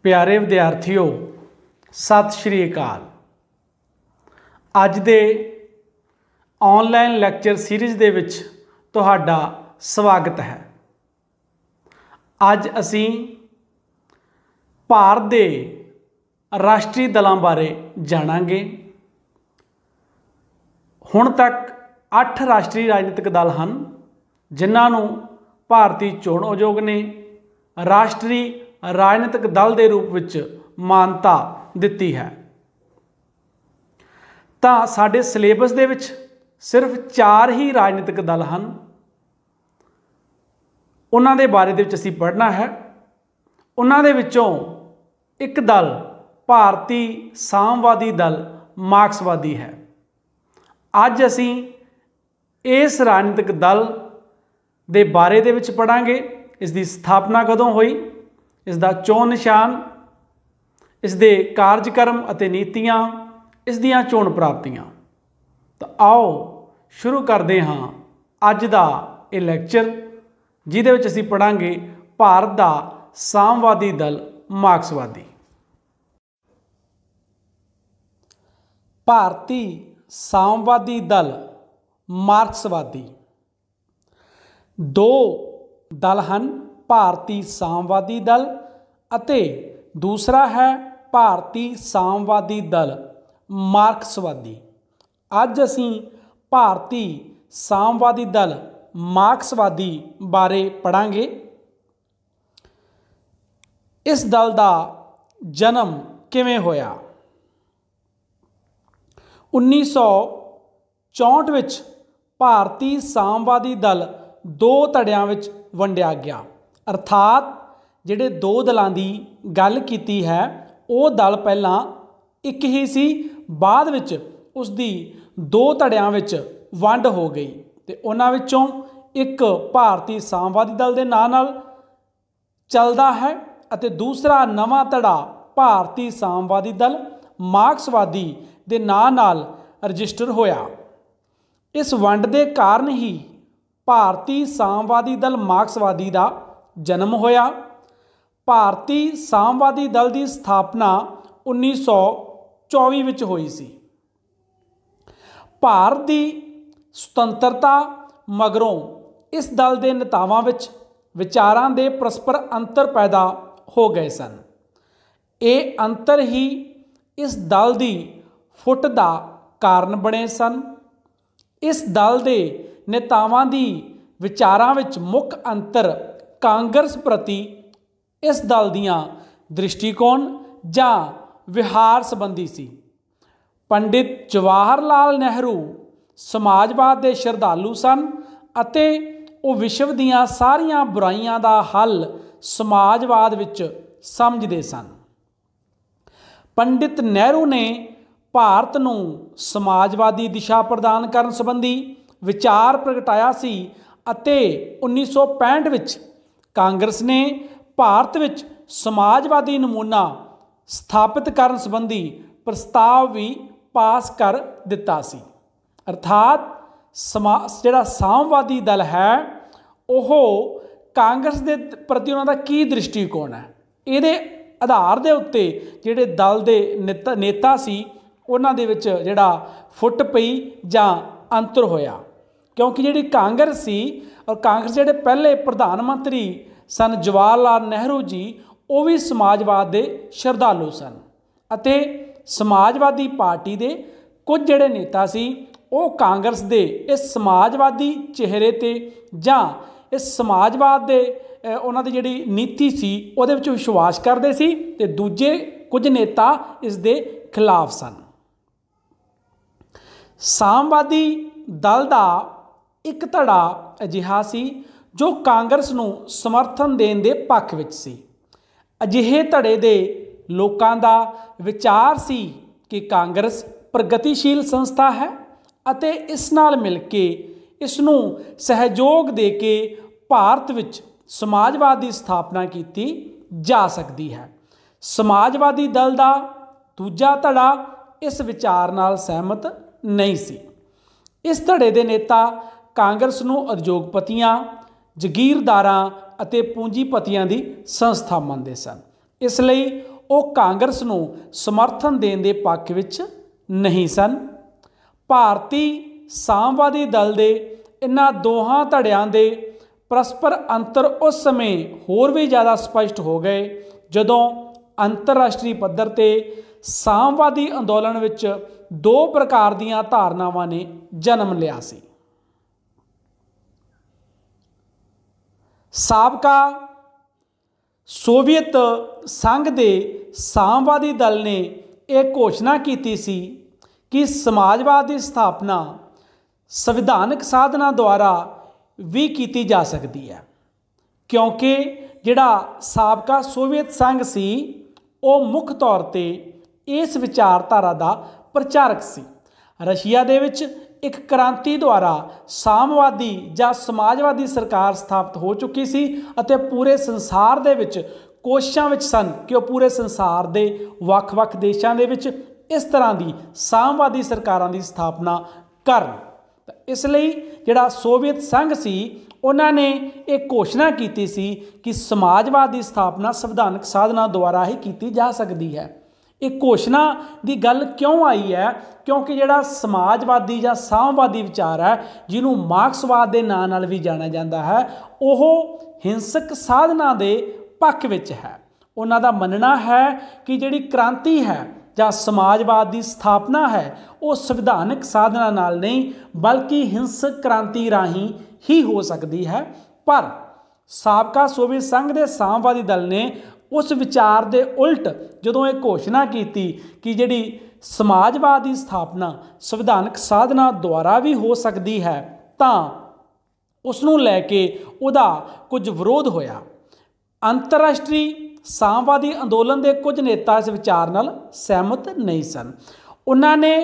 प्यारे विद्यार्थियों सत श्री अकाल। अज दे ऑनलाइन लैक्चर सीरीज़ दे विच तुहाडा स्वागत है। अज असी भारत दे राष्ट्रीय दलों बारे जाणांगे। हुण तक 8 राष्ट्रीय राजनीतिक दल हैं जिन्हां नूं भारतीय चोण आयोग ने राष्ट्रीय राजनीतिक दल के रूप में मानता दी है। तो साडे सिलेबस दे विच सिर्फ 4 ही राजनीतिक दल हैं, उन्हां दे बारे दे विच असीं पढ़ना है। उन्हां दे विचों एक दल भारतीय सामवादी दल मार्क्सवादी है। अज असीं इस राजनीतिक दल दे बारे दे विच पढ़ांगे। इसकी स्थापना कदों हुई, इसका चोण निशान, इसके कार्यक्रम अते नीतियां, इसदियां चोण प्राप्तियां। तो आओ शुरू करते हाँ अज का ये लैक्चर, जिहदे विच असीं पढ़ांगे भारत का सामवादी दल मार्क्सवादी। भारतीय सामवादी दल मार्क्सवादी दो दल हैं, भारतीय सामवादी दल अते दूसरा है भारतीय सामवादी दल मार्क्सवादी। अज असीं भारतीय सामवादी दल मार्क्सवादी बारे पढ़ांगे। इस दल का जन्म किवें होया? 1964 विच भारतीय सामवादी दल दो धड़ियां विच वंडिया गया। अर्थात जिहड़े दो दलों की गल कीती है वो दल पहलां एक ही सी, बाद विच उसकी दो धड़ियां विच वंड हो गई ते उन्हां विचों एक भारतीय सामवादी दल के नाम नाल चलदा है अते दूसरा नवां धड़ा भारतीय सामवादी दल मार्क्सवादी के नाम नाल रजिस्टर होया। इस वंड के कारण ही भारतीय सामवादी दल मार्क्सवादी का जन्म होया। भारतीय सामवादी दल की स्थापना 1924 विच हुई सी। भारत की सुतंत्रता मगरों इस दल के नेतावां विच विचारां दे परस्पर अंतर पैदा हो गए सन। ये अंतर ही इस दल की फुट का कारण बने सन। इस दल के नेतावां दी विचारां विच मुख अंतर कांग्रेस प्रति इस दल दियां दृष्टिकोण जां विहार संबंधी सी। पंडित जवाहर लाल नेहरू समाजवाद के श्रद्धालु सन अते वो विश्व दियां सारियां बुराइयां दा हल समाजवाद विच समझदे सन। पंडित नेहरू ने भारत नूं समाजवादी दिशा प्रदान करन संबंधी विचार प्रगटाया सी अते 1965 विच कांग्रेस ने भारत विच समाजवादी नमूना स्थापित करन संबंधी प्रस्ताव भी पास कर दिता सी। अर्थात जिहड़ा सामवादी दल है वह कांग्रेस के प्रति उन्हां दा की दृष्टिकोण है, इहदे आधार दे उत्ते जिहड़े दल के नेता सी उन्हां दे विच जिहड़ा फुट पई जां अंतर होया। क्योंकि जिहड़ी कांग्रेस सी और कांग्रेस जिहड़े पहले प्रधानमंत्री सन जवाहर लाल नेहरू जी, वो भी समाजवाद के श्रद्धालु सन अते समाजवादी पार्टी के कुछ जिहड़े नेता सी वो कांग्रेस के इस समाजवादी चेहरे ते जां इस समाजवाद के उन्हां दी जिहड़ी नीति सी उहदे विच विश्वास करदे सी ते दूजे कुछ नेता इस दे खिलाफ सन। सामवादी दल का एक धड़ा अजिहा सी जो कांग्रेस नूं समर्थन देण दे पक्ष विच सी। अजिहे धड़े दे लोकां दा विचार सी कि कांग्रेस प्रगतिशील संस्था है अते इस नाल मिल के इस नूं सहयोग दे के भारत विच समाजवाद की स्थापना की जा सकती है। समाजवादी दल का दूजा धड़ा इस विचार नाल सहमत नहीं सी। इस धड़े दे नेता कांग्रेस नूं उद्योगपतियां, जागीरदारां अते पूंजीपतियां दी संस्था मनदे सन। इसलिए ਉਹ ਕਾਂਗਰਸ ਨੂੰ ਸਮਰਥਨ ਦੇਣ ਦੇ ਪੱਖ ਵਿੱਚ ਨਹੀਂ ਸਨ। ਭਾਰਤੀ ਸਾਮਵਾਦੀ ਦਲ ਦੇ ਇਹਨਾਂ ਦੋਹਾਂ ਧੜਿਆਂ ਦੇ ਪਰਸਪਰ ਅੰਤਰ ਉਸ ਸਮੇਂ ਹੋਰ ਵੀ ਜ਼ਿਆਦਾ ਸਪਸ਼ਟ ਹੋ ਗਏ ਜਦੋਂ ਅੰਤਰਰਾਸ਼ਟਰੀ ਪੱਧਰ ਤੇ ਸਾਮਵਾਦੀ ਅੰਦੋਲਨ ਵਿੱਚ ਦੋ ਪ੍ਰਕਾਰ ਦੀਆਂ ਧਾਰਨਾਵਾਂ ਨੇ ਜਨਮ ਲਿਆ ਸੀ। ਸਾਬਕਾ ਸੋਵੀਅਤ ਸੰਘ ਦੇ ਸਾਮਵਾਦੀ ਦਲ ਨੇ ਇਹ ਘੋਸ਼ਣਾ ਕੀਤੀ ਸੀ ਕਿ ਸਮਾਜਵਾਦ ਦੀ ਸਥਾਪਨਾ ਸੰਵਿਧਾਨਕ ਸਾਧਨਾਂ ਦੁਆਰਾ ਵੀ ਕੀਤੀ ਜਾ ਸਕਦੀ ਹੈ, ਕਿਉਂਕਿ ਜਿਹੜਾ ਸਾਬਕਾ ਸੋਵੀਅਤ ਸੰਘ ਸੀ ਉਹ ਮੁੱਖ ਤੌਰ ਤੇ ਇਸ ਵਿਚਾਰਧਾਰਾ ਦਾ ਪ੍ਰਚਾਰਕ ਸੀ। ਰਸ਼ੀਆ ਦੇ ਵਿੱਚ ਇੱਕ ਕ੍ਰਾਂਤੀ ਦੁਆਰਾ ਸਾਮਵਾਦੀ ਜਾਂ ਸਮਾਜਵਾਦੀ ਸਰਕਾਰ ਸਥਾਪਿਤ ਹੋ ਚੁੱਕੀ ਸੀ ਅਤੇ ਪੂਰੇ ਸੰਸਾਰ ਦੇ ਵਿੱਚ ਕੋਸ਼ਿਸ਼ਾਂ ਵਿੱਚ ਸਨ ਕਿ ਉਹ ਪੂਰੇ ਸੰਸਾਰ ਦੇ ਵੱਖ-ਵੱਖ ਦੇਸ਼ਾਂ ਦੇ ਵਿੱਚ ਇਸ ਤਰ੍ਹਾਂ ਦੀ ਸਾਮਵਾਦੀ ਸਰਕਾਰਾਂ ਦੀ ਸਥਾਪਨਾ ਕਰਨ। ਤਾਂ ਇਸ ਲਈ ਜਿਹੜਾ ਸੋਵੀਅਤ ਸੰਘ ਸੀ ਉਹਨਾਂ ਨੇ ਇਹ ਘੋਸ਼ਣਾ ਕੀਤੀ ਸੀ ਕਿ ਸਮਾਜਵਾਦ ਦੀ ਸਥਾਪਨਾ ਸੰਵਿਧਾਨਕ ਸਾਧਨਾਂ ਦੁਆਰਾ ਹੀ ਕੀਤੀ ਜਾ ਸਕਦੀ ਹੈ। ਇਹ ਘੋਸ਼ਣਾ ਦੀ ਗੱਲ ਕਿਉਂ ਆਈ ਹੈ? ਕਿਉਂਕਿ ਜਿਹੜਾ ਸਮਾਜਵਾਦੀ ਜਾਂ ਸਾਮਵਾਦੀ ਵਿਚਾਰ ਹੈ, ਜਿਹਨੂੰ ਮਾਰਕਸਵਾਦ ਦੇ ਨਾਂ ਨਾਲ ਵੀ ਜਾਣਿਆ ਜਾਂਦਾ ਹੈ, ਉਹ ਹਿੰਸਕ ਸਾਧਨਾਂ ਦੇ ਪੱਖ ਵਿੱਚ ਹੈ। ਉਹਨਾਂ ਦਾ ਮੰਨਣਾ ਹੈ ਕਿ ਜਿਹੜੀ ਕ੍ਰਾਂਤੀ ਹੈ ਜਾਂ ਸਮਾਜਵਾਦ ਦੀ ਸਥਾਪਨਾ ਹੈ ਉਹ ਸੰਵਿਧਾਨਕ ਸਾਧਨਾਂ ਨਾਲ ਨਹੀਂ ਬਲਕਿ ਹਿੰਸਕ ਕ੍ਰਾਂਤੀ ਰਾਹੀਂ ਹੀ ਹੋ ਸਕਦੀ ਹੈ। ਪਰ ਸਾਬਕਾ ਸੋਵੀਅਤ ਸੰਘ ਦੇ ਸਾਮਵਾਦੀ ਦਲ ਨੇ ਉਸ ਵਿਚਾਰ ਦੇ ਉਲਟ ਜਦੋਂ ਇਹ ਘੋਸ਼ਣਾ ਕੀਤੀ ਕਿ ਜਿਹੜੀ ਸਮਾਜਵਾਦ ਦੀ ਸਥਾਪਨਾ ਸੰਵਿਧਾਨਕ ਸਾਧਨਾਂ ਦੁਆਰਾ ਵੀ ਹੋ ਸਕਦੀ ਹੈ ਤਾਂ ਉਸ ਨੂੰ ਲੈ ਕੇ ਉਹਦਾ ਕੁਝ ਵਿਰੋਧ ਹੋਇਆ। ਅੰਤਰਰਾਸ਼ਟਰੀ ਸਾਮਵਾਦੀ ਅੰਦੋਲਨ ਦੇ ਕੁਝ ਨੇਤਾ ਇਸ ਵਿਚਾਰ ਨਾਲ ਸਹਿਮਤ ਨਹੀਂ ਸਨ। ਉਹਨਾਂ ਨੇ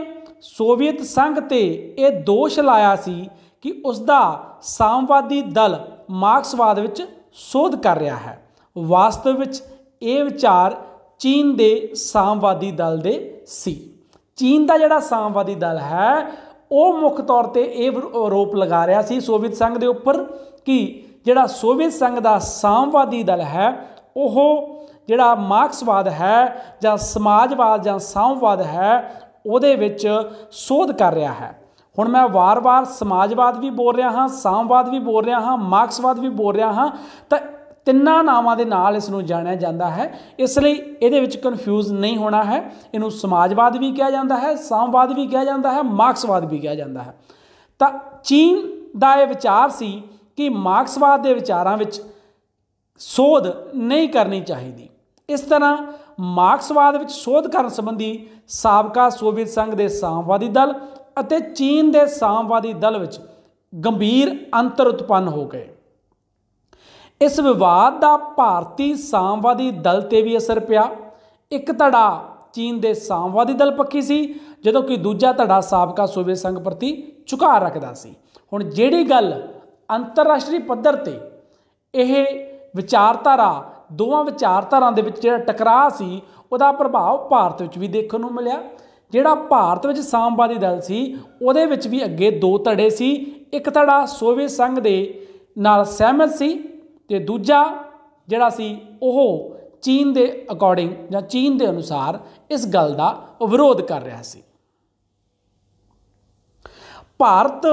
ਸੋਵੀਅਤ ਸੰਘ ਤੇ ਇਹ ਦੋਸ਼ ਲਾਇਆ ਸੀ ਕਿ ਉਸ ਦਾ ਸਾਮਵਾਦੀ ਦਲ ਮਾਰਕਸਵਾਦ ਵਿੱਚ ਸੋਧ ਕਰ ਰਿਹਾ ਹੈ। ਵਾਸਤਵ ਵਿੱਚ ਇਹ ਵਿਚਾਰ ਚੀਨ ਦੇ ਸਾਮਵਾਦੀ ਦਲ ਦੇ ਸੀ। ਚੀਨ ਦਾ ਜਿਹੜਾ ਸਾਮਵਾਦੀ ਦਲ ਹੈ ਉਹ ਮੁੱਖ ਤੌਰ ਤੇ ਇਹ ਆਰੋਪ ਲਗਾ ਰਿਹਾ ਸੀ ਸੋਵੀਅਤ ਸੰਘ ਦੇ ਉੱਪਰ ਕਿ ਜਿਹੜਾ ਸੋਵੀਅਤ ਸੰਘ ਦਾ ਸਾਮਵਾਦੀ ਦਲ ਹੈ ਉਹ ਜਿਹੜਾ ਮਾਰਕਸਵਾਦ ਹੈ ਜਾਂ ਸਮਾਜਵਾਦ ਜਾਂ ਸਾਮਵਾਦ ਹੈ ਉਹਦੇ ਵਿੱਚ ਸੋਧ ਕਰ ਰਿਹਾ ਹੈ। ਹੁਣ ਮੈਂ ਵਾਰ-ਵਾਰ ਸਮਾਜਵਾਦ ਵੀ ਬੋਲ ਰਿਹਾ ਹਾਂ, ਸਾਮਵਾਦ ਵੀ ਬੋਲ ਰਿਹਾ ਹਾਂ, ਮਾਰਕਸਵਾਦ ਵੀ ਬੋਲ ਰਿਹਾ ਹਾਂ, ਤਾਂ ਤਿੰਨਾਂ ਨਾਵਾਂ ਦੇ ਨਾਲ ਇਸ ਨੂੰ ਜਾਣਿਆ ਜਾਂਦਾ ਹੈ। ਇਸ ਲਈ ਇਹਦੇ ਵਿੱਚ ਕਨਫਿਊਜ਼ ਨਹੀਂ ਹੋਣਾ ਹੈ। ਇਹਨੂੰ ਸਮਾਜਵਾਦ ਵੀ ਕਿਹਾ ਜਾਂਦਾ ਹੈ, ਸਾਮਵਾਦ ਵੀ ਕਿਹਾ ਜਾਂਦਾ ਹੈ, ਮਾਰਕਸਵਾਦ ਵੀ ਕਿਹਾ ਜਾਂਦਾ ਹੈ। ਤਾਂ ਚੀਨ ਦਾ ਇਹ ਵਿਚਾਰ ਸੀ ਕਿ ਮਾਰਕਸਵਾਦ ਦੇ ਵਿਚਾਰਾਂ ਵਿੱਚ ਸੋਧ ਨਹੀਂ ਕਰਨੀ ਚਾਹੀਦੀ। ਇਸ ਤਰ੍ਹਾਂ ਮਾਰਕਸਵਾਦ ਵਿੱਚ ਸੋਧ ਕਰਨ ਸੰਬੰਧੀ ਸਾਬਕਾ ਸੋਵੀਅਤ ਸੰਘ ਦੇ ਸਾਮਵਾਦੀ ਦਲ ਅਤੇ ਚੀਨ ਦੇ ਸਾਮਵਾਦੀ ਦਲ ਵਿੱਚ ਗੰਭੀਰ ਅੰਤਰ ਉਤਪੰਨ ਹੋ ਗਏ। ਇਸ ਵਿਵਾਦ ਦਾ ਭਾਰਤੀ ਸਾਮਵਾਦੀ ਦਲ ਤੇ ਵੀ ਅਸਰ ਪਿਆ। ਇੱਕ ਧੜਾ ਚੀਨ ਦੇ ਸਾਮਵਾਦੀ ਦਲ ਪੱਖੀ ਸੀ ਜਦੋਂ ਕਿ ਦੂਜਾ ਧੜਾ ਸਾਬਕਾ ਸੋਵੀਅਤ ਸੰਘ ਪ੍ਰਤੀ ਝੁਕਾਅ ਰੱਖਦਾ ਸੀ। ਹੁਣ ਜਿਹੜੀ ਗੱਲ ਅੰਤਰਰਾਸ਼ਟਰੀ ਪੱਧਰ ਤੇ ਇਹ ਵਿਚਾਰਧਾਰਾ ਦੋਵਾਂ ਵਿਚਾਰਧਾਰਾਂ ਦੇ ਵਿੱਚ ਜਿਹੜਾ ਟਕਰਾਅ ਸੀ ਉਹਦਾ ਪ੍ਰਭਾਵ ਭਾਰਤ ਵਿੱਚ ਵੀ ਦੇਖਣ ਨੂੰ ਮਿਲਿਆ। ਜਿਹੜਾ ਭਾਰਤ ਵਿੱਚ ਸਾਮਵਾਦੀ ਦਲ ਸੀ ਉਹਦੇ ਵਿੱਚ ਵੀ ਅੱਗੇ ਦੋ ਧੜੇ ਸੀ। ਇੱਕ ਧੜਾ ਸੋਵੀਅਤ ਸੰਘ ਦੇ ਨਾਲ ਸਹਿਮਤ ਸੀ ਤੇ ਦੂਜਾ ਜਿਹੜਾ ਸੀ ਉਹ ਚੀਨ ਦੇ ਅਕੋਰਡਿੰਗ ਜਾਂ ਚੀਨ ਦੇ ਅਨੁਸਾਰ ਇਸ ਗੱਲ ਦਾ ਵਿਰੋਧ ਕਰ ਰਿਹਾ ਸੀ। ਭਾਰਤ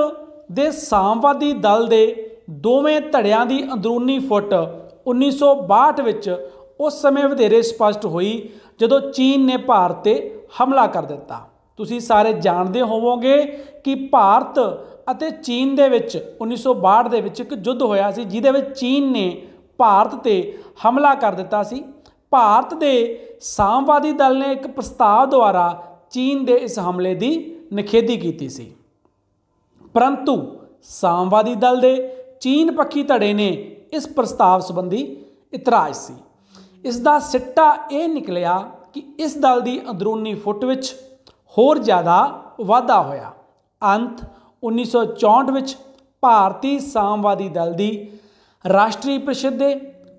ਦੇ ਸਾਮਵਾਦੀ ਦਲ ਦੇ ਦੋਵੇਂ ਧੜਿਆਂ ਦੀ ਅੰਦਰੂਨੀ ਫੁੱਟ 1962 ਵਿੱਚ ਉਸ ਸਮੇਂ ਵਧੇਰੇ ਸਪਸ਼ਟ ਹੋਈ ਜਦੋਂ ਚੀਨ ਨੇ ਭਾਰਤ ਤੇ ਹਮਲਾ ਕਰ ਦਿੱਤਾ। ਤੁਸੀਂ ਸਾਰੇ ਜਾਣਦੇ ਹੋਵੋਗੇ ਕਿ ਭਾਰਤ ਅਤੇ ਚੀਨ ਦੇ ਵਿੱਚ 1962 ਦੇ ਵਿੱਚ ਇੱਕ ਯੁੱਧ ਹੋਇਆ ਸੀ ਜਿਹਦੇ ਵਿੱਚ ਚੀਨ ਨੇ ਭਾਰਤ ਤੇ ਹਮਲਾ ਕਰ ਦਿੱਤਾ ਸੀ। ਭਾਰਤ ਦੇ ਸਾਮਵਾਦੀ ਦਲ ਨੇ ਇੱਕ ਪ੍ਰਸਤਾਵ ਦੁਆਰਾ ਚੀਨ ਦੇ ਇਸ ਹਮਲੇ ਦੀ ਨਿਖੇਧੀ ਕੀਤੀ ਸੀ, ਪਰੰਤੂ ਸਾਮਵਾਦੀ ਦਲ ਦੇ ਚੀਨ ਪੱਖੀ ਧੜੇ ਨੇ ਇਸ ਪ੍ਰਸਤਾਵ ਸੰਬੰਧੀ ਇਤਰਾਜ਼ ਸੀ। ਇਸ ਦਾ ਸਿੱਟਾ ਇਹ ਨਿਕਲਿਆ ਕਿ ਇਸ ਦਲ ਦੀ ਅੰਦਰੂਨੀ ਫੁੱਟ ਵਿੱਚ ਹੋਰ ਜ਼ਿਆਦਾ ਵਾਧਾ ਹੋਇਆ। ਅੰਤ 1964 ਵਿੱਚ ਭਾਰਤੀ ਸਾਮਵਾਦੀ ਦਲ ਦੀ ਰਾਸ਼ਟਰੀ ਪ੍ਰੀਸ਼ਦ ਦੇ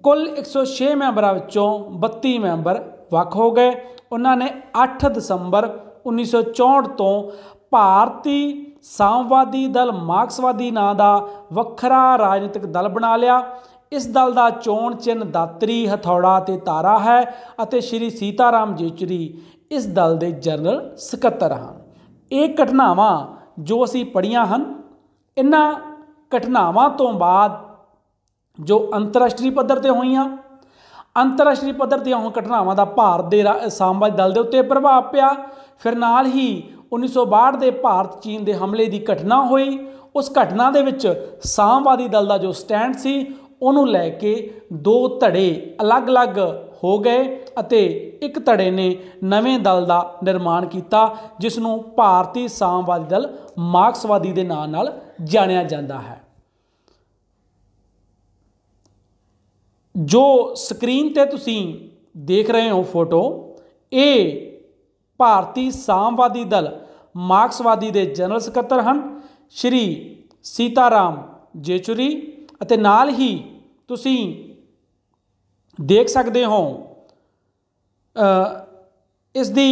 ਕੁੱਲ 106 ਮੈਂਬਰਾਂ ਵਿੱਚੋਂ 32 ਮੈਂਬਰ ਵੱਖ ਹੋ ਗਏ। ਉਹਨਾਂ ਨੇ 8 ਦਸੰਬਰ 1964 ਤੋਂ ਭਾਰਤੀ ਸਾਮਵਾਦੀ ਦਲ ਮਾਰਕਸਵਾਦੀ ਨਾਂ ਦਾ ਵੱਖਰਾ ਰਾਜਨੀਤਿਕ ਦਲ ਬਣਾ ਲਿਆ। इस दल का चोण चिन्ह दातरी हथौड़ा ते तारा है अते श्री सीताराम जेचुरी इस दल के जनरल सकत्तर हैं। ये घटनावां जो असी पढ़ियां हैं, इन्हां घटनावां तो बाद जो अंतरराष्ट्रीय पद्धर ते होईयां, अंतरराष्ट्रीय पद्धर ते घटनावां दा भारत के सामवादी दल के उत्ते प्रभाव पिया। फिर नाल ही 1962 के भारत चीन के हमले की घटना हुई। उस घटना दे विच सामवादी दल का जो स्टैंड सी उन्होंने लैके दो धड़े अलग अलग हो गए अते एक धड़े ने नवें दल का निर्माण किया जिसनों भारतीय सामवादी दल मार्क्सवादी के नाम नाल जानिया जाता है। जो स्क्रीन ते तुसीं देख रहे हो फोटो, ये भारतीय सामवादी दल मार्क्सवादी के जनरल सकत्तर हैं श्री सीताराम जेचुरी अते नाल ही तुसीं देख सकते हो इस दी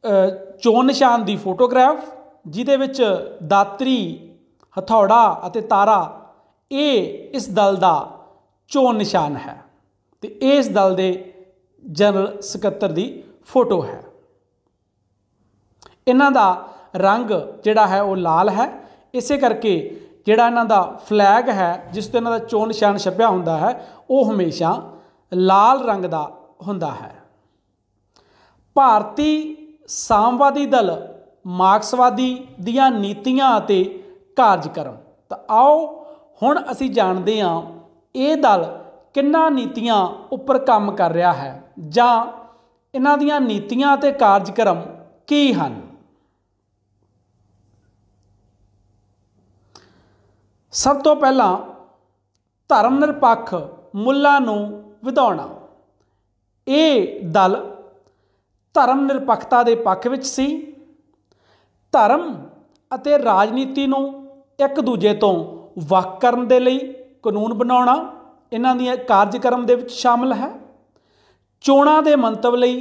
चोण निशान की फोटोग्राफ जिहदे विच दातरी हथौड़ा अते तारा ये इस दल का चोण निशान है तो इस दल के जनरल सकत्तर की फोटो है। इन्हां दा रंग जिहड़ा है वो लाल है, इसे करके जिहड़ा इन्हां दा फ्लैग है जिस ते इन्हां दा चोण निशान छपिया हुंदा है वो हमेशा लाल रंग का हुंदा है। भारतीय सामवादी दल मार्क्सवादी दियां नीतियां अते कार्यक्रम। तो आओ हुण असी जानते हैं ये दल किन्ना नीतियां उपर काम कर रहा है जां इन्हां दियां नीतियां अते कार्यक्रम की हन। सब तो पहला धर्म निरपक्ष मुल्लां नूं वधाउणा। ये दल धर्म निरपक्षता के पक्ष विच सी। धर्म अते राजनीति नूं एक दूजे तो वख करन दे लई कानून बनाउणा इन्हां दी कार्यक्रम दे विच शामिल है। चोणां दे मंतव लई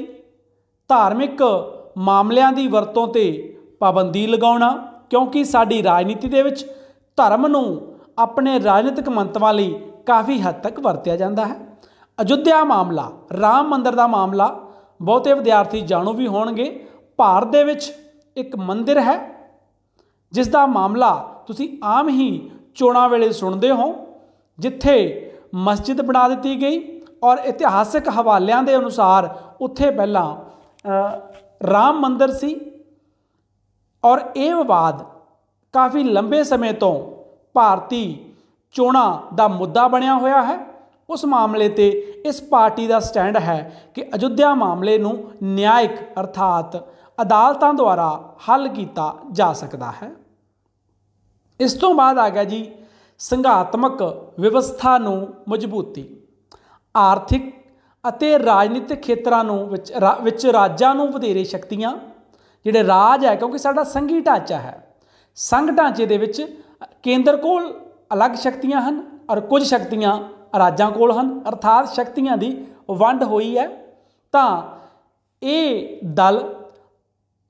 धार्मिक मामलिਆਂ ਦੀ वरतों ते पाबंदी लगाउणा क्योंकि साडी राजनीति दे विच धर्म नूं अपने राजनीतिक मंतवां लई काफ़ी हद तक वरतिया जाता है। अयोध्या मामला, राम मंदिर का मामला बहुते विद्यार्थी जाणू भी होणगे। भारत दे विच एक मंदिर है जिसका मामला तुसी आम ही चोणां वेले सुणदे हो, जिथे मस्जिद बना दी गई और इतिहासिक हवालियां के अनुसार उत्थे पहला राम मंदिर सी और ये विवाद काफ़ी लंबे समय तो भारतीय चोणां दा मुद्दा बनया होया है। उस मामले ते इस पार्टी का स्टैंड है कि अयोध्या मामले नूं न्यायिक अर्थात अदालतां द्वारा हल किया जा सकता है। इस तो बाद आ गया जी संघात्मक व्यवस्था नूं मजबूती। आर्थिक अते राजनीतिक खेत्रां नूं विच राज्यां नूं वधेरे शक्तियां जिहड़े राज है क्योंकि साडा संघी ढांचा है, संघ ढांचे दे विच केंद्र कोल अलग शक्तियां हैं और कुछ शक्तियां राज्यां कोल हैं अर्थात शक्तियां दी वंड हुई है। तो ये दल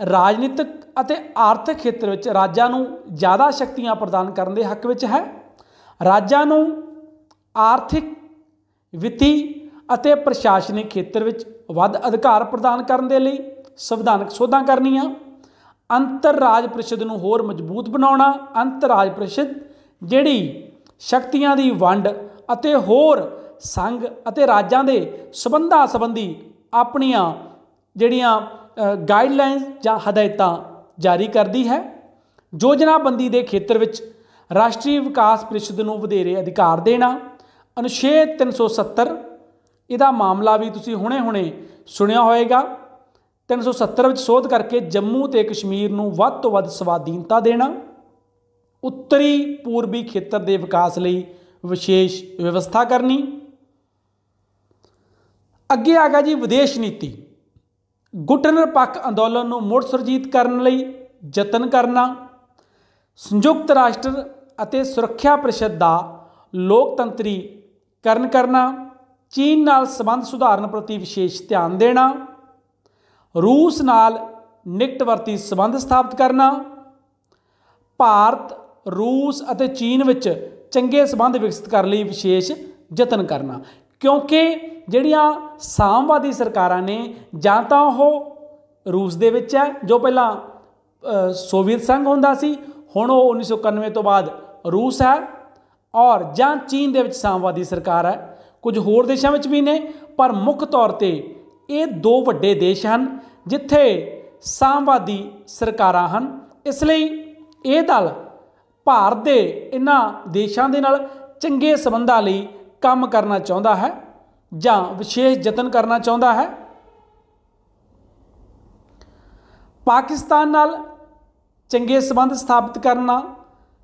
राजनीतिक अते आर्थिक खेत्र विच राज्यां नूं ज़्यादा शक्तियां प्रदान करने के हक विच है। राज्यां नूं आर्थिक वित्ती अते प्रशासनिक खेत्र विच वध अधिकार प्रदान करने के लिए संविधानक सोधां करनियां। अंतरराज परिषद नूं होर मजबूत बनाउणा। अंतरराज परिषद जिहड़ी शक्तियां दी वंड अते होर संघ अते राज्यां दे संबंधां संबंधी अपनियां जिहड़ियां गाइडलाइनस जां हदायतां जारी करती है। योजनाबंदी के खेत्र विच राष्ट्रीय विकास परिषद नूं वधेरे अधिकार देना। अनुच्छेद 370 इहदा मामला भी तुसीं हुणे सुनिया होएगा। 370 विच सोध करके जम्मू ते कश्मीर नूं वध तो वध स्वाधीनता देना। उत्तरी पूर्वी खेत्र के विकास लई विशेष व्यवस्था करनी। अगे आ गया जी विदेश नीति। गुट निरपक्ष अंदोलन नूं मुड़ सुरजीत करने लई यतन करना। संयुक्त राष्ट्र अते सुरक्षा परिषद का लोकतंत्रीकरण करना। चीन नाल संबंध सुधारन प्रति विशेष ध्यान देना। रूस नाल निकटवर्ती संबंध स्थापित करना। भारत रूस अते चीन विच चंगे संबंध विकसित करने लई विशेष ਯਤਨ ਕਰਨਾ, क्योंकि ਜਿਹੜੀਆਂ ਸਾਮਵਾਦੀ ਸਰਕਾਰਾਂ ਨੇ ਜਾਂ ਤਾਂ ਉਹ रूस ਦੇ ਵਿੱਚ ਹੈ जो पहला सोवियत संघ ਹੁੰਦਾ ਸੀ, ਹੁਣ ਉਹ 1991 ਤੋਂ ਬਾਅਦ रूस है, और ਜਾਂ चीन ਦੇ ਵਿੱਚ ਸਾਮਵਾਦੀ ਸਰਕਾਰ है, कुछ होर देशों में भी ने, पर मुख्य तौर पर ये दो वड्डे देश हैं जिथे सामवादी सरकारां हैं। इसलिए ये दल भारत के इन्हां देशों के नाल चंगे संबंधां लई काम करना चाहुंदा है जां विशेष यतन करना चाहुंदा है। पाकिस्तान नाल चंगे संबंध स्थापित करना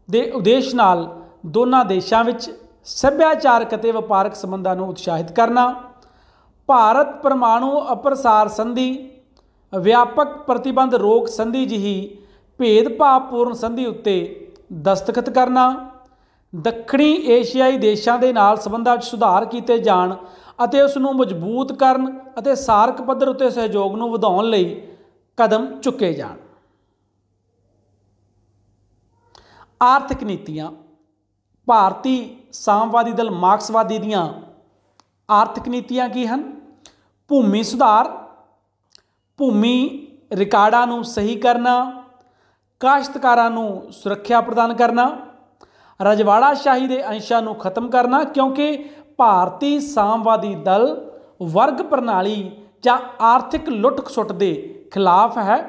दे उद्देश नाल दोनों देशों विच सभ्याचारक ਅਤੇ ਵਪਾਰਕ ਸੰਬੰਧਾਂ ਨੂੰ ਉਤਸ਼ਾਹਿਤ ਕਰਨਾ, ਭਾਰਤ ਪਰਮਾਣੂ ਅਪਰਸਾਰ ਸੰਧੀ, ਵਿਆਪਕ ਪ੍ਰਤੀਬੰਧ ਰੋਕ ਸੰਧੀ ਜਿਹੀ ਭੇਦਭਾਵਪੂਰਨ ਸੰਧੀ ਉੱਤੇ ਦਸਤਖਤ ਕਰਨਾ, ਦੱਖਣੀ ਏਸ਼ੀਆਈ ਦੇਸ਼ਾਂ ਦੇ ਨਾਲ ਸੰਬੰਧਾਂ ਵਿੱਚ ਸੁਧਾਰ ਕੀਤੇ ਜਾਣ ਅਤੇ ਉਸ ਨੂੰ ਮਜ਼ਬੂਤ ਕਰਨ ਅਤੇ ਸਾਰਕ ਪੱਧਰ ਉੱਤੇ ਸਹਿਯੋਗ ਨੂੰ ਵਧਾਉਣ ਲਈ ਕਦਮ ਚੁੱਕੇ ਜਾਣ। ਆਰਥਿਕ ਨੀਤੀਆਂ। ਭਾਰਤੀ ਸਾਮਵਾਦੀ ਦਲ ਮਾਰਕਸਵਾਦੀ ਦੀਆਂ ਆਰਥਿਕ ਨੀਤੀਆਂ ਕੀ ਹਨ? ਭੂਮੀ ਸੁਧਾਰ, ਭੂਮੀ ਰਿਕਾਰਡਾਂ ਨੂੰ ਸਹੀ ਕਰਨਾ, ਕਾਸ਼ਤਕਾਰਾਂ ਨੂੰ ਸੁਰੱਖਿਆ ਪ੍ਰਦਾਨ ਕਰਨਾ, ਰਜਵਾੜਾ ਸ਼ਾਹੀ ਦੇ ਅੰਸ਼ਾਂ ਨੂੰ ਖਤਮ ਕਰਨਾ, ਕਿਉਂਕਿ ਭਾਰਤੀ ਸਾਮਵਾਦੀ ਦਲ ਵਰਗ ਪ੍ਰਣਾਲੀ ਜਾਂ ਆਰਥਿਕ ਲੁੱਟ ਖਸੁੱਟ ਦੇ ਖਿਲਾਫ ਹੈ।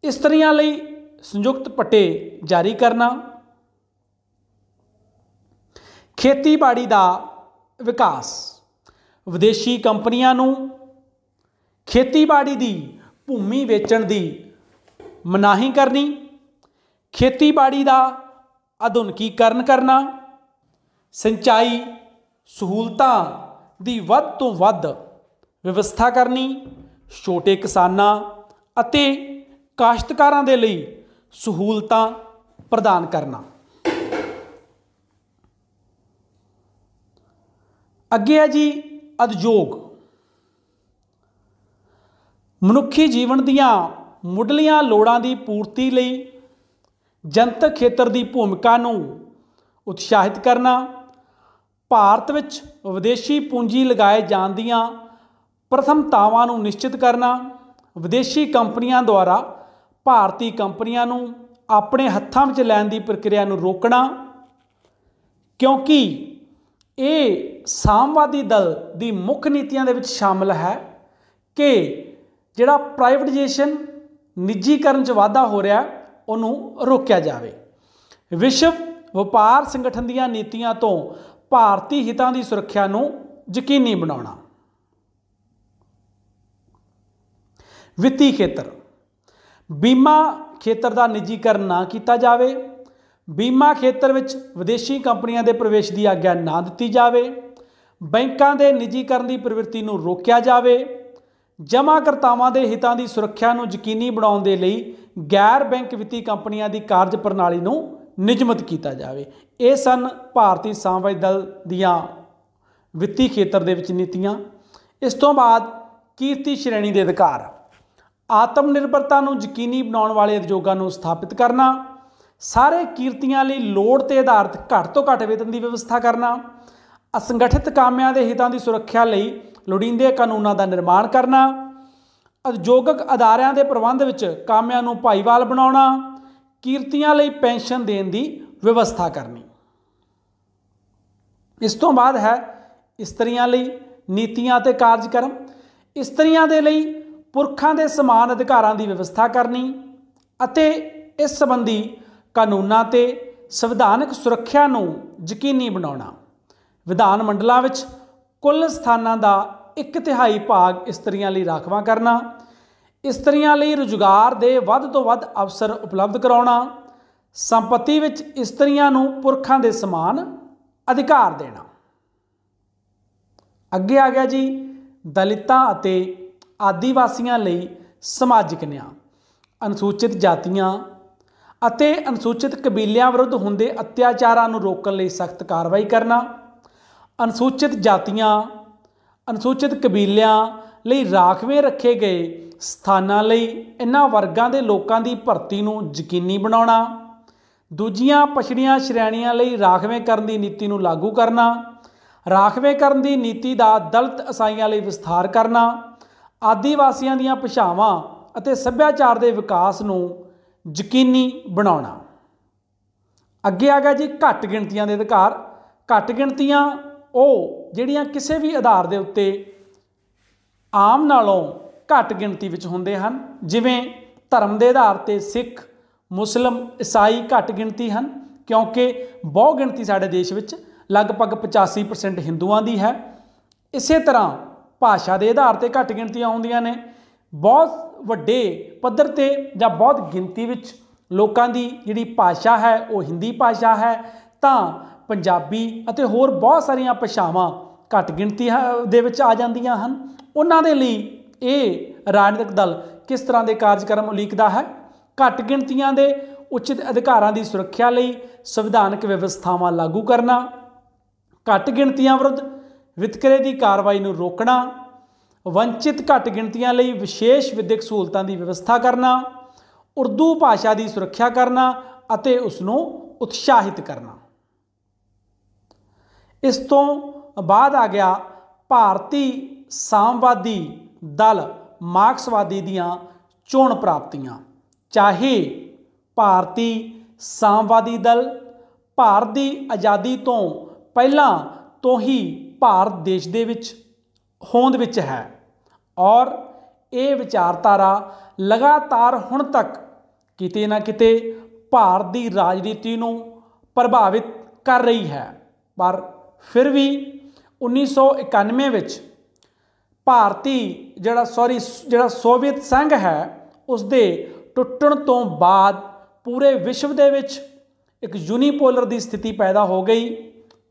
ਇਸਤਰੀਆਂ ਲਈ ਸੰਯੁਕਤ ਪੱਟੇ ਜਾਰੀ ਕਰਨਾ, ਖੇਤੀਬਾੜੀ ਦਾ ਵਿਕਾਸ, ਵਿਦੇਸ਼ੀ ਕੰਪਨੀਆਂ ਨੂੰ ਖੇਤੀਬਾੜੀ ਦੀ ਭੂਮੀ ਵੇਚਣ ਦੀ ਮਨਾਹੀ ਕਰਨੀ, ਖੇਤੀਬਾੜੀ ਦਾ ਆਧੁਨਿਕੀਕਰਨ ਕਰਨਾ, ਸਿੰਚਾਈ ਸਹੂਲਤਾਂ ਦੀ ਵੱਧ ਤੋਂ ਵੱਧ ਵਿਵਸਥਾ ਕਰਨੀ, ਛੋਟੇ ਕਿਸਾਨਾਂ ਅਤੇ ਕਾਸ਼ਤਕਾਰਾਂ ਦੇ ਲਈ ਸਹੂਲਤਾਂ ਪ੍ਰਦਾਨ ਕਰਨਾ। ਅੱਗੇ ਹੈ ਜੀ ਉਦਯੋਗ। ਮਨੁੱਖੀ ਜੀਵਨ ਦੀਆਂ ਮੁੱਢਲੀਆਂ ਲੋੜਾਂ ਦੀ ਪੂਰਤੀ ਲਈ ਜਨਤਕ ਖੇਤਰ ਦੀ ਭੂਮਿਕਾ ਨੂੰ ਉਤਸ਼ਾਹਿਤ ਕਰਨਾ, ਭਾਰਤ ਵਿੱਚ ਵਿਦੇਸ਼ੀ ਪੂੰਜੀ ਲਗਾਏ ਜਾਣ ਦੀਆਂ ਪ੍ਰਥਮਤਾਵਾਂ ਨੂੰ ਨਿਸ਼ਚਿਤ ਕਰਨਾ, ਵਿਦੇਸ਼ੀ ਕੰਪਨੀਆਂ ਦੁਆਰਾ ਭਾਰਤੀ ਕੰਪਨੀਆਂ ਨੂੰ ਆਪਣੇ ਹੱਥਾਂ ਵਿੱਚ ਲੈਣ ਦੀ ਪ੍ਰਕਿਰਿਆ ਨੂੰ ਰੋਕਣਾ, ਕਿਉਂਕਿ ਇਹ ਸਾਮਵਾਦੀ ਦਲ ਦੀ ਮੁੱਖ ਨੀਤੀਆਂ ਦੇ ਵਿੱਚ ਸ਼ਾਮਲ ਹੈ ਕਿ ਜਿਹੜਾ ਪ੍ਰਾਈਵੇਟਾਈਜੇਸ਼ਨ ਨਿੱਜੀਕਰਨ 'ਚ ਵਾਧਾ ਹੋ ਰਿਹਾ ਉਹਨੂੰ ਰੋਕਿਆ ਜਾਵੇ। ਵਿਸ਼ਵ ਵਪਾਰ ਸੰਗਠਨ ਦੀਆਂ ਨੀਤੀਆਂ ਤੋਂ ਭਾਰਤੀ ਹਿੱਤਾਂ ਦੀ ਸੁਰੱਖਿਆ ਨੂੰ ਯਕੀਨੀ ਬਣਾਉਣਾ। ਵਿੱਤੀ ਖੇਤਰ। ਬੀਮਾ ਖੇਤਰ ਦਾ ਨਿੱਜੀਕਰਨ ਨਾ ਕੀਤਾ ਜਾਵੇ, ਬੀਮਾ ਖੇਤਰ ਵਿੱਚ ਵਿਦੇਸ਼ੀ ਕੰਪਨੀਆਂ ਦੇ ਪ੍ਰਵੇਸ਼ ਦੀ ਆਗਿਆ ਨਾ ਦਿੱਤੀ ਜਾਵੇ, ਬੈਂਕਾਂ ਦੇ ਨਿੱਜੀਕਰਨ ਦੀ ਪ੍ਰਵਿਰਤੀ ਨੂੰ ਰੋਕਿਆ ਜਾਵੇ, ਜਮਾਕਰਤਾਵਾਂ ਦੇ ਹਿੱਤਾਂ ਦੀ ਸੁਰੱਖਿਆ ਨੂੰ ਯਕੀਨੀ ਬਣਾਉਣ ਦੇ ਲਈ ਗੈਰ ਬੈਂਕ ਵਿੱਤੀ ਕੰਪਨੀਆਂ ਦੀ ਕਾਰਜ ਪ੍ਰਣਾਲੀ ਨੂੰ ਨਿਯਮਿਤ ਕੀਤਾ ਜਾਵੇ। ਇਹ ਸਨ ਭਾਰਤੀ ਸਾਮਵਾਦੀ ਦਲ ਦੀਆਂ ਵਿੱਤੀ ਖੇਤਰ ਦੇ ਵਿੱਚ ਨੀਤੀਆਂ। ਇਸ ਤੋਂ ਬਾਅਦ ਕੀਰਤੀ ਸ਼੍ਰੇਣੀ ਦੇ ਅਧਿਕਾਰ। ਆਤਮ ਨਿਰਭਰਤਾ ਨੂੰ ਯਕੀਨੀ ਬਣਾਉਣ ਵਾਲੇ ਉਦਯੋਗਾਂ ਨੂੰ ਸਥਾਪਿਤ ਕਰਨਾ, ਸਾਰੇ ਕਿਰਤੀਆਂ ਲਈ ਲੋੜ ਤੇ ਆਧਾਰਿਤ ਘੱਟ ਤੋਂ ਘੱਟ ਵੇਤਨ ਦੀ ਵਿਵਸਥਾ ਕਰਨਾ, ਅਸੰਗਠਿਤ ਕਾਮਿਆਂ ਦੇ ਹਿੱਤਾਂ ਦੀ ਸੁਰੱਖਿਆ ਲਈ ਲੋੜੀਂਦੇ ਕਾਨੂੰਨਾਂ ਦਾ ਨਿਰਮਾਣ ਕਰਨਾ, ਉਦਯੋਗਿਕ ਅਦਾਰਿਆਂ ਦੇ ਪ੍ਰਬੰਧ ਵਿੱਚ ਕਾਮਿਆਂ ਨੂੰ ਭਾਈਵਾਲ ਬਣਾਉਣਾ, ਕਿਰਤੀਆਂ ਲਈ ਪੈਨਸ਼ਨ ਦੇਣ ਦੀ ਵਿਵਸਥਾ ਕਰਨੀ। ਇਸ ਤੋਂ ਬਾਅਦ ਹੈ ਇਸਤਰੀਆਂ ਲਈ ਨੀਤੀਆਂ ਅਤੇ ਕਾਰਜਕ੍ਰਮ। ਇਸਤਰੀਆਂ ਦੇ ਲਈ ਪੁਰਖਾਂ ਦੇ ਸਮਾਨ ਅਧਿਕਾਰਾਂ ਦੀ ਵਿਵਸਥਾ ਕਰਨੀ ਅਤੇ ਇਸ ਸੰਬੰਧੀ ਕਾਨੂੰਨਾਂ ਤੇ ਸੰਵਿਧਾਨਕ ਸੁਰੱਖਿਆ ਨੂੰ ਯਕੀਨੀ ਬਣਾਉਣਾ। ਵਿਧਾਨ ਮੰਡਲਾਂ ਵਿੱਚ ਕੁੱਲ ਸਥਾਨਾਂ ਦਾ 1/3 ਭਾਗ ਇਸਤਰੀਆਂ ਲਈ ਰਾਖਵਾਂ ਕਰਨਾ, ਇਸਤਰੀਆਂ ਲਈ ਰੁਜ਼ਗਾਰ ਦੇ ਵੱਧ ਤੋਂ ਵੱਧ ਅਵਸਰ ਉਪਲਬਧ ਕਰਾਉਣਾ, ਸੰਪत्ति ਵਿੱਚ ਇਸਤਰੀਆਂ ਨੂੰ ਪੁਰਖਾਂ ਦੇ ਸਮਾਨ ਅਧਿਕਾਰ ਦੇਣਾ। ਅੱਗੇ ਆ ਗਿਆ ਜੀ ਦਲਿਤਾਂ ਅਤੇ ਆਦੀਵਾਸੀਆਂ ਲਈ ਸਮਾਜਿਕ ਨਿਆਂ। ਅਨੁਸੂਚਿਤ ਜਾਤੀਆਂ ਅਤੇ ਅਨੁਸੂਚਿਤ ਕਬੀਲਿਆਂ ਵਿਰੁੱਧ ਹੁੰਦੇ ਅਤਿਆਚਾਰਾਂ ਨੂੰ ਰੋਕਣ ਲਈ ਸਖਤ ਕਾਰਵਾਈ ਕਰਨਾ। ਅਨੁਸੂਚਿਤ ਜਾਤੀਆਂ ਅਨੁਸੂਚਿਤ ਕਬੀਲਿਆਂ ਲਈ ਰਾਖਵੇਂ ਰੱਖੇ ਗਏ ਸਥਾਨਾਂ ਲਈ ਇਹਨਾਂ ਵਰਗਾਂ ਦੇ ਲੋਕਾਂ ਦੀ ਭਰਤੀ ਨੂੰ ਯਕੀਨੀ ਬਣਾਉਣਾ। ਦੂਜੀਆਂ ਪਛੜੀਆਂ ਸ਼੍ਰੇਣੀਆਂ ਲਈ ਰਾਖਵੇਂ ਕਰਨ ਦੀ ਨੀਤੀ ਨੂੰ ਲਾਗੂ ਕਰਨਾ। ਰਾਖਵੇਂਕਰਨ ਦੀ ਨੀਤੀ ਦਾ ਦਲਿਤ ਈਸਾਈਆਂ ਲਈ ਵਿਸਥਾਰ ਕਰਨਾ, ਆਦੀਵਾਸੀਆਂ ਦੀਆਂ ਭਾਸ਼ਾਵਾਂ ਅਤੇ ਸੱਭਿਆਚਾਰ ਦੇ ਵਿਕਾਸ ਨੂੰ ਯਕੀਨੀ ਬਣਾਉਣਾ। ਅੱਗੇ ਆ ਗਿਆ ਜੀ ਘੱਟ ਗਿਣਤੀਆਂ ਦੇ ਅਧਿਕਾਰ। ਘੱਟ ਗਿਣਤੀਆਂ ਉਹ ਜਿਹੜੀਆਂ ਕਿਸੇ ਵੀ ਆਧਾਰ ਦੇ ਉੱਤੇ ਆਮ ਨਾਲੋਂ ਘੱਟ ਗਿਣਤੀ ਵਿੱਚ ਹੁੰਦੇ ਹਨ, ਜਿਵੇਂ ਧਰਮ ਦੇ ਆਧਾਰ 'ਤੇ ਸਿੱਖ, ਮੁਸਲਿਮ, ਈਸਾਈ ਘੱਟ ਗਿਣਤੀ ਹਨ, ਕਿਉਂਕਿ ਬਹੁ ਗਿਣਤੀ ਸਾਡੇ ਦੇਸ਼ ਵਿੱਚ ਲਗਭਗ 85% ਹਿੰਦੂਆਂ ਦੀ ਹੈ। ਇਸੇ ਤਰ੍ਹਾਂ ਭਾਸ਼ਾ ਦੇ ਆਧਾਰ 'ਤੇ ਘੱਟ ਗਿਣਤੀਆਂ ਹੁੰਦੀਆਂ ਨੇ। ਬਹੁਤ ਵੱਡੇ ਪੱਧਰ 'ਤੇ ਜਾਂ ਬਹੁਤ ਗਿਣਤੀ ਵਿੱਚ ਲੋਕਾਂ ਦੀ ਜਿਹੜੀ ਭਾਸ਼ਾ ਹੈ ਉਹ ਹਿੰਦੀ ਭਾਸ਼ਾ ਹੈ, ਤਾਂ ਪੰਜਾਬੀ ਅਤੇ ਹੋਰ ਬਹੁਤ ਸਾਰੀਆਂ ਭਾਸ਼ਾਵਾਂ ਘੱਟ ਗਿਣਤੀ ਦੇ ਵਿੱਚ ਆ ਜਾਂਦੀਆਂ ਹਨ। ਉਹਨਾਂ ਦੇ ਲਈ ਇਹ ਰਾਜਨੀਤਿਕ ਦਲ ਕਿਸ ਤਰ੍ਹਾਂ ਦੇ ਕਾਰਜਕ੍ਰਮ ਉਲੀਕਦਾ ਹੈ? ਘੱਟ ਗਿਣਤੀਆਂ ਦੇ ਉਚਿਤ ਅਧਿਕਾਰਾਂ ਦੀ ਸੁਰੱਖਿਆ ਲਈ ਸੰਵਿਧਾਨਕ ਵਿਵਸਥਾਵਾਂ ਲਾਗੂ ਕਰਨਾ, ਘੱਟ ਗਿਣਤੀਆਂ ਵਿਰੁੱਧ ਵਿਤਕਰੇ ਦੀ ਕਾਰਵਾਈ ਨੂੰ ਰੋਕਣਾ, ਵੰਚਿਤ ਘੱਟ ਗਿਣਤੀਆਂ ਲਈ ਵਿਸ਼ੇਸ਼ ਵਿਦਿਅਕ ਸਹੂਲਤਾਂ ਦੀ ਵਿਵਸਥਾ ਕਰਨਾ, ਉਰਦੂ ਭਾਸ਼ਾ ਦੀ ਸੁਰੱਖਿਆ ਕਰਨਾ ਅਤੇ ਉਸ ਨੂੰ ਉਤਸ਼ਾਹਿਤ ਕਰਨਾ। ਇਸ ਤੋਂ ਬਾਅਦ ਆ ਗਿਆ ਭਾਰਤੀ ਸਾਮਵਾਦੀ ਦਲ ਮਾਰਕਸਵਾਦੀ ਦੀਆਂ ਚੋਣ ਪ੍ਰਾਪਤੀਆਂ। ਚਾਹੇ ਭਾਰਤੀ ਸਾਮਵਾਦੀ ਦਲ ਭਾਰਤ ਦੀ ਆਜ਼ਾਦੀ ਤੋਂ ਪਹਿਲਾਂ ਤੋਂ ਹੀ ਭਾਰਤ ਦੇਸ਼ ਦੇ ਵਿੱਚ ਹੋਂਦ ਵਿੱਚ ਹੈ ਔਰ ਇਹ ਵਿਚਾਰਧਾਰਾ ਲਗਾਤਾਰ ਹੁਣ ਤੱਕ ਕਿਤੇ ਨਾ ਕਿਤੇ ਭਾਰਤ ਦੀ ਰਾਜਨੀਤੀ ਨੂੰ ਪ੍ਰਭਾਵਿਤ ਕਰ ਰਹੀ ਹੈ। ਪਰ ਫਿਰ ਵੀ 1991 ਵਿੱਚ ਭਾਰਤੀ ਜਿਹੜਾ ਸੋਵੀਅਤ ਸੰਘ ਹੈ ਉਸ ਦੇ ਟੁੱਟਣ ਤੋਂ ਬਾਅਦ ਪੂਰੇ ਵਿਸ਼ਵ ਦੇ ਵਿੱਚ ਇੱਕ ਯੂਨੀਪੋਲਰ ਦੀ ਸਥਿਤੀ ਪੈਦਾ ਹੋ ਗਈ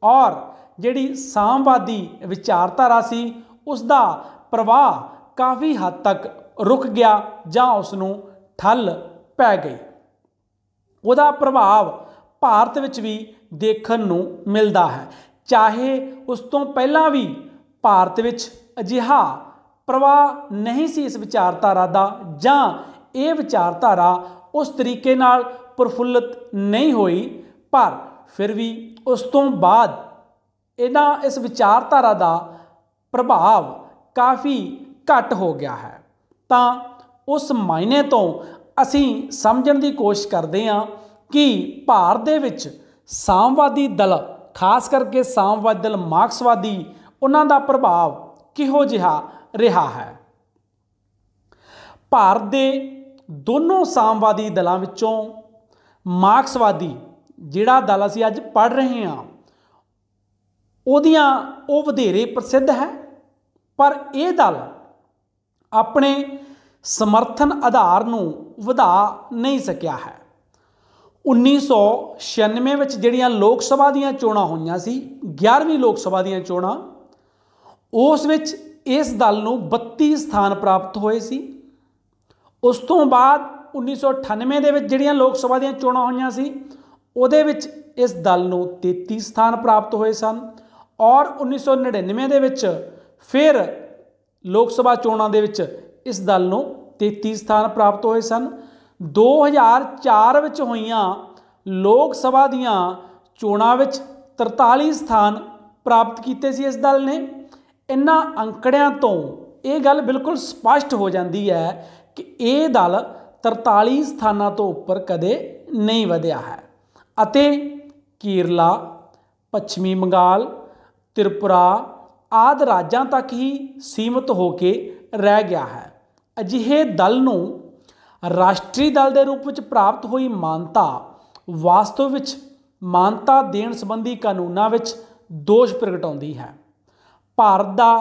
ਔਰ ਜਿਹੜੀ ਸਾਮਵਾਦੀ ਵਿਚਾਰਧਾਰਾ ਸੀ ਉਸ ਦਾ ਪ੍ਰਵਾਹ ਕਾਫੀ ਹੱਦ ਤੱਕ ਰੁਕ ਗਿਆ ਜਾਂ ਉਸ ਨੂੰ ਠੱਲ ਪੈ ਗਈ। ਉਹਦਾ ਪ੍ਰਭਾਵ ਭਾਰਤ ਵਿੱਚ ਵੀ ਦੇਖਣ ਨੂੰ ਮਿਲਦਾ ਹੈ। ਚਾਹੇ ਉਸ ਤੋਂ ਪਹਿਲਾਂ ਵੀ ਭਾਰਤ ਵਿੱਚ ਅਜਿਹਾ ਪ੍ਰਵਾਹ ਨਹੀਂ ਸੀ ਇਸ ਵਿਚਾਰਧਾਰਾ ਦਾ, ਜਾਂ ਇਹ ਵਿਚਾਰਧਾਰਾ ਉਸ ਤਰੀਕੇ ਨਾਲ ਪ੍ਰਫੁੱਲਤ ਨਹੀਂ ਹੋਈ, ਪਰ ਫਿਰ ਵੀ ਉਸ ਤੋਂ ਬਾਅਦ ਇਸ ਵਿਚਾਰਧਾਰਾ ਦਾ ਪ੍ਰਭਾਵ ਕਾਫੀ ਘੱਟ ਹੋ ਗਿਆ ਹੈ। ਤਾਂ ਉਸ ਮਾਇਨੇ ਤੋਂ ਅਸੀਂ ਸਮਝਣ ਦੀ ਕੋਸ਼ਿਸ਼ ਕਰਦੇ ਹਾਂ ਕਿ ਭਾਰਤ ਦੇ ਵਿੱਚ ਸਾਮਵਾਦੀ ਦਲ, ਖਾਸ ਕਰਕੇ ਸਾਮਵਾਦੀ ਦਲ ਮਾਰਕਸਵਾਦੀ, ਉਹਨਾਂ ਦਾ ਪ੍ਰਭਾਵ ਕਿਹੋ ਜਿਹਾ ਰਿਹਾ ਹੈ। ਭਾਰਤ ਦੇ ਦੋਨੋਂ ਸਾਮਵਾਦੀ ਦਲਾਂ ਵਿੱਚੋਂ ਮਾਰਕਸਵਾਦੀ ਜਿਹੜਾ ਦਲ ਅਸੀਂ ਅੱਜ ਪੜ੍ਹ ਰਹੇ ਹਾਂ ਉਹ ਵਧੇਰੇ ਪ੍ਰਸਿੱਧ ਹੈ, ਪਰ ਇਹ ਦਲ ਆਪਣੇ ਸਮਰਥਨ ਆਧਾਰ ਨੂੰ ਵਧਾ ਨਹੀਂ ਸਕਿਆ ਹੈ। 1996 ਵਿੱਚ ਜਿਹੜੀਆਂ ਲੋਕ ਸਭਾ ਦੀਆਂ ਚੋਣਾਂ ਹੋਈਆਂ ਸੀ, 11ਵੀਂ ਲੋਕ ਸਭਾ ਦੀਆਂ ਚੋਣਾਂ, ਉਸ ਵਿੱਚ ਇਸ ਦਲ ਨੂੰ 32 ਸਥਾਨ ਪ੍ਰਾਪਤ ਹੋਏ ਸੀ। ਉਸ ਤੋਂ ਬਾਅਦ 1998 ਦੇ ਵਿੱਚ ਜਿਹੜੀਆਂ ਲੋਕ ਸਭਾ ਦੀਆਂ ਚੋਣਾਂ ਹੋਈਆਂ ਸੀ ਉਹਦੇ ਵਿੱਚ ਇਸ ਦਲ ਨੂੰ 33 ਸਥਾਨ ਪ੍ਰਾਪਤ ਹੋਏ ਸਨ ਔਰ 1999 ਦੇ ਵਿੱਚ ਫਿਰ ਲੋਕ ਸਭਾ ਚੋਣਾਂ ਦੇ ਵਿੱਚ ਇਸ ਦਲ ਨੂੰ 33 ਸਥਾਨ ਪ੍ਰਾਪਤ ਹੋਏ ਸਨ। 2004 ਵਿੱਚ ਹੋਈਆਂ ਲੋਕ ਸਭਾ ਦੀਆਂ ਚੋਣਾਂ ਵਿੱਚ 43 ਸਥਾਨ ਪ੍ਰਾਪਤ ਕੀਤੇ ਸੀ ਇਸ ਦਲ ਨੇ। ਇਹਨਾਂ ਅੰਕੜਿਆਂ ਤੋਂ ਇਹ ਗੱਲ ਬਿਲਕੁਲ ਸਪਸ਼ਟ ਹੋ ਜਾਂਦੀ ਹੈ ਕਿ ਇਹ ਦਲ 43 ਸਥਾਨਾਂ ਤੋਂ ਉੱਪਰ ਕਦੇ ਨਹੀਂ ਵਧਿਆ ਹੈ ਅਤੇ ਕੇਰਲਾ, ਪੱਛਮੀ ਬੰਗਾਲ, ਤ੍ਰਿਪੁਰਾ ਆਦਿ ਰਾਜਾਂ ਤੱਕ ਹੀ ਸੀਮਿਤ ਹੋ ਕੇ ਰਹਿ ਗਿਆ ਹੈ। ਅਜਿਹੇ ਦਲ ਨੂੰ ਰਾਸ਼ਟਰੀ ਦਲ ਦੇ ਰੂਪ ਵਿੱਚ ਪ੍ਰਾਪਤ ਹੋਈ ਮਾਨਤਾ ਵਾਸਤਵ ਵਿੱਚ ਮਾਨਤਾ ਦੇਣ ਸੰਬੰਧੀ ਕਾਨੂੰਨਾਂ ਵਿੱਚ ਦੋਸ਼ ਪ੍ਰਗਟਾਉਂਦੀ ਹੈ। ਭਾਰਤ ਦਾ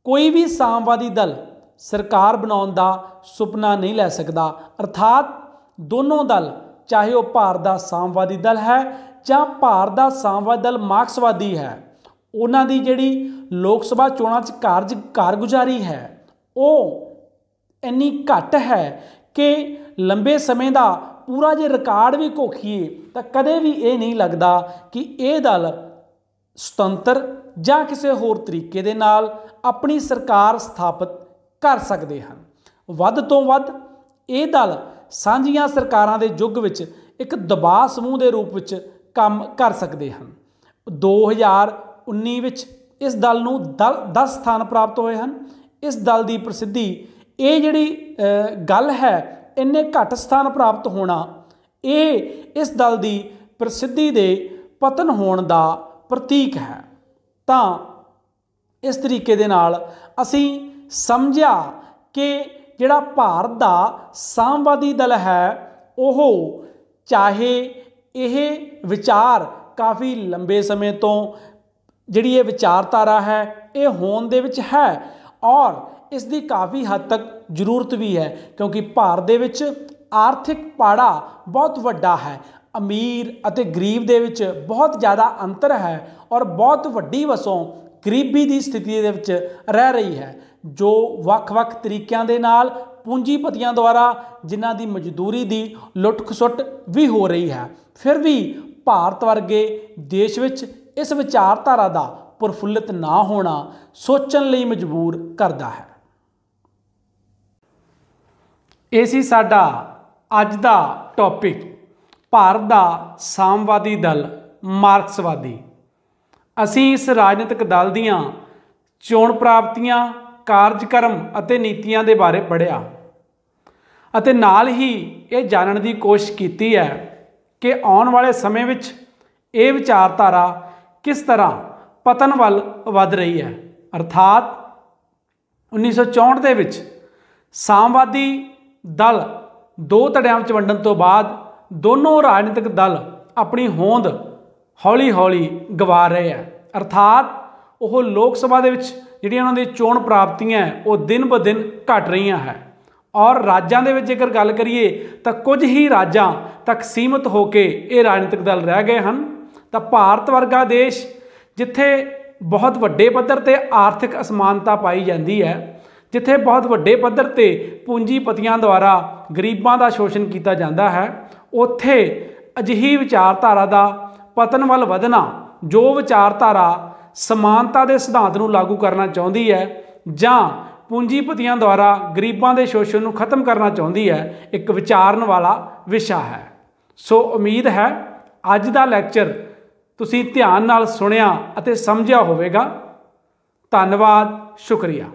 ਕੋਈ ਵੀ ਸਾਮਵਾਦੀ ਦਲ ਸਰਕਾਰ ਬਣਾਉਣ ਦਾ ਸੁਪਨਾ ਨਹੀਂ ਲੈ ਸਕਦਾ, ਅਰਥਾਤ ਦੋਨੋਂ ਦਲ, ਚਾਹੇ ਉਹ ਭਾਰਤ ਦਾ ਸਾਮਵਾਦੀ ਦਲ ਹੈ ਜਾਂ ਭਾਰਤ ਦਾ ਸਾਮਵਾਦੀ ਦਲ ਮਾਰਕਸਵਾਦੀ ਹੈ, ਉਹਨਾਂ ਦੀ ਜਿਹੜੀ ਲੋਕ ਸਭਾ ਚੋਣਾਂ 'ਚ ਕਾਰਗੁਜ਼ਾਰੀ ਹੈ ਉਹ ਇੰਨੀ ਘੱਟ ਹੈ ਕਿ ਲੰਬੇ ਸਮੇਂ ਦਾ ਪੂਰਾ ਜੇ ਰਿਕਾਰਡ ਵੀ ਘੋਖੀਏ ਤਾਂ ਕਦੇ ਵੀ ਇਹ ਨਹੀਂ ਲੱਗਦਾ ਕਿ ਇਹ ਦਲ ਸੁਤੰਤਰ ਜਾਂ ਕਿਸੇ ਹੋਰ ਤਰੀਕੇ ਦੇ ਨਾਲ ਆਪਣੀ ਸਰਕਾਰ ਸਥਾਪਿਤ ਕਰ ਸਕਦੇ ਹਨ। ਵੱਧ ਤੋਂ ਵੱਧ ਇਹ ਦਲ ਸਾਂਝੀਆਂ ਸਰਕਾਰਾਂ ਦੇ ਯੁੱਗ ਵਿੱਚ ਇੱਕ ਦਬਾਅ ਸਮੂਹ ਦੇ ਰੂਪ ਵਿੱਚ ਕੰਮ ਕਰ ਸਕਦੇ ਹਨ। 2019 ਵਿੱਚ इस दल नूं 10 स्थान प्राप्त हुए हैं। इस दल की प्रसिद्धि ये जिहड़ी गल है इन्ने घट स्थान प्राप्त होना ये इस दल की प्रसिद्धि दे पतन होने का प्रतीक है। तो इस तरीके दे नाल असीं समझिया कि जिहड़ा भारत का सामवादी दल है वो चाहे यह विचार काफ़ी लंबे समय तो जिहड़ी ये विचारधारा है ये होंद दे विच है और इसकी काफ़ी हद तक जरूरत भी है, क्योंकि भारत दे विच आर्थिक पाड़ा बहुत वड्डा है। अमीर अते गरीब दे विच बहुत ज़्यादा अंतर है और बहुत वड्डी वसों गरीबी की स्थिति दे विच रह रही है, जो वख-वख तरीकों के नाल पूंजीपतियों द्वारा जिन्हां दी मजदूरी की लुट खसुट भी हो रही है। फिर भी भारत वर्गे देश विच इस विचारधारा का प्रफुल्लित ना होना सोचण लई मजबूर करता है। ये सी साडा अज दा टॉपिक भारत का सामवादी दल मार्क्सवादी। असीं इस राजनीतिक दल दीआं चोण प्राप्तियां कार्यक्रम अते नीतियां दे बारे पढ़िया अते नाल ही ये जानने की कोशिश की है कि आने वाले समय विच ये विचारधारा किस तरह पतन वल वध रही है। अर्थात 1964 दे विच सामवादी दल दो धड़ियां विच वंडण तो बाद दोनों राजनीतिक दल अपनी होंद हौली हौली गवा रहे हैं। अर्थात वो लोक सभा दे विच जिहड़ियां उन्हां दी चोण प्राप्तियां वो दिन ब दिन घट रही हैं और राज्यां दे विच जेकर गल करिए तो कुछ ही राज्यां तक सीमित होके ये राजनीतिक दल रह गए हैं। तो भारत वर्गा देश जिथे बहुत वड्डे पद्धर ते आर्थिक असमानता पाई जाती है, जिथे बहुत वड्डे पद्धर ते पूंजीपतियों द्वारा गरीबां का शोषण किया जाता है, उत्थे अजिही विचारधारा का पतन वल वधना, जो विचारधारा समानता के सिद्धांत नूं लागू करना चाहती है जां पूंजीपतियों द्वारा गरीबां के शोषण नूं खत्म करना चाहती है, एक विचारन वाला विषय है। सो उम्मीद है अज दा लैक्चर तुसीं ध्यान नाल सुनिया अते समझिया होवेगा। धन्यवाद, शुक्रिया।